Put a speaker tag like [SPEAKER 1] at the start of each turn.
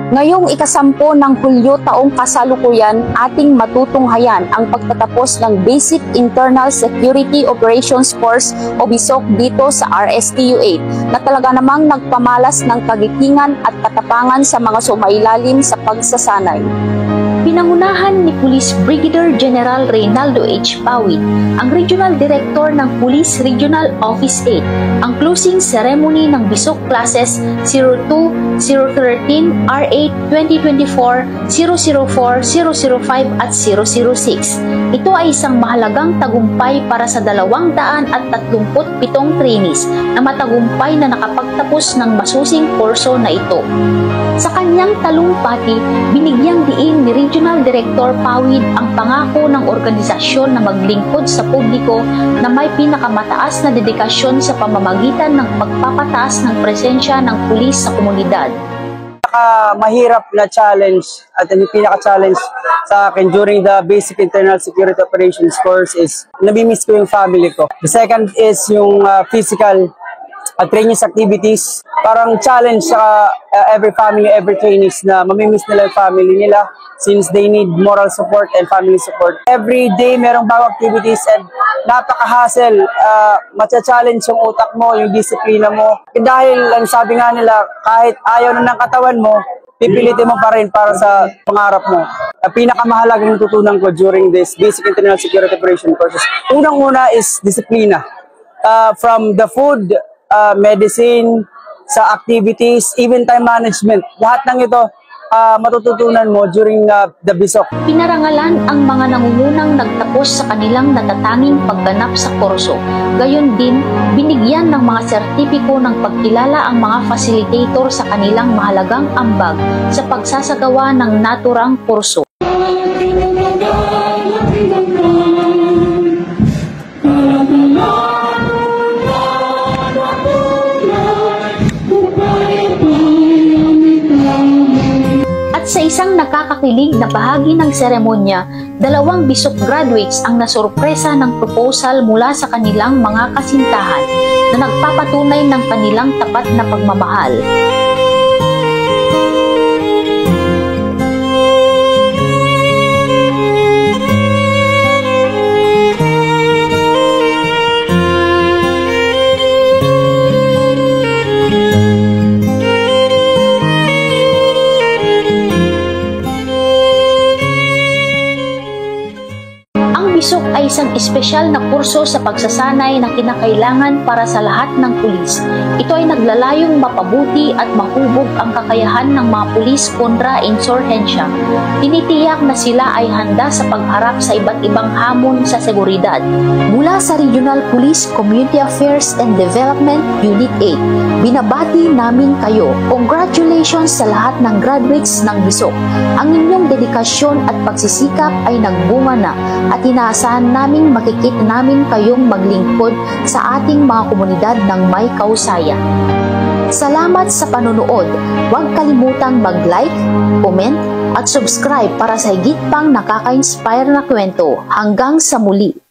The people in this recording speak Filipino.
[SPEAKER 1] Ngayong ikasampo ng Hulyo taong kasalukuyan, ating matutunghayan ang pagtatapos ng Basic Internal Security Operations Course o BISOC dito sa RSTU 8 na talaga namang nagpamalas ng kagitingan at katapangan sa mga sumailalim sa pagsasanay. Pinangunahan ni Police Brigadier General Reynaldo H. Pawid, ang Regional Director ng Police Regional Office 8, ang closing ceremony ng BISOC classes 02, 013, R8, 2024, 004, 005 at 006. Ito ay isang mahalagang tagumpay para sa 237 trainees na matagumpay na nakapagtapos ng masusing kurso na ito. Sa kanyang talumpati, binigyang diin ni Regional Director Pawid ang pangako ng organisasyon na maglingkod sa publiko na may pinakamataas na dedikasyon sa pamamagitan ng pagpapataas ng presensya ng pulis sa komunidad.
[SPEAKER 2] Mahirap na challenge at yung pinaka-challenge sa akin during the Basic Internal Security Operations course is nabimiss ko yung family ko. The second is yung physical training activities. Parang challenge sa every family, every trainees na mamimiss nila yung family nila since they need moral support and family support. Every day merong bagong activities and napaka-hassle. Matcha-challenge yung utak mo, yung disiplina mo. Dahil ang sabi nga nila, kahit ayaw na ng katawan mo, pipilitin mo pa rin para sa pangarap mo. Pinakamahalagang tutunan ko during this Basic Internal Security Operation courses. Unang-una is disiplina. From the food, medicine, sa activities, even time management. Lahat ng ito matututunan mo during the BISOC.
[SPEAKER 1] Pinarangalan ang mga nangungunang nagtapos sa kanilang natatanging pagganap sa kurso. Gayon din, binigyan ng mga sertipiko ng pagkilala ang mga facilitator sa kanilang mahalagang ambag sa pagsasagawa ng naturang kurso. Sa isang nakakakilig na bahagi ng seremonya, 2 BISOC graduates ang nasurpresa ng proposal mula sa kanilang mga kasintahan na nagpapatunay ng kanilang tapat na pagmamahal. BISOC ay isang espesyal na kurso sa pagsasanay na kinakailangan para sa lahat ng pulis. Ito ay naglalayong mapabuti at mahubog ang kakayahan ng mga pulis kontra insurhensya. Tinitiyak na sila ay handa sa pagharap sa iba't ibang hamon sa seguridad. Mula sa Regional Police Community Affairs and Development Unit 8, binabati namin kayo. Congratulations sa lahat ng graduates ng BISOC. Ang inyong dedikasyon at pagsisikap ay nagbunga na at inaasahan naming makikita namin kayong maglingkod sa ating mga komunidad ng may kausayan. Salamat sa panonood. Huwag kalimutang mag-like, comment, at subscribe para sa higit pang nakaka-inspire na kwento. Hanggang sa muli!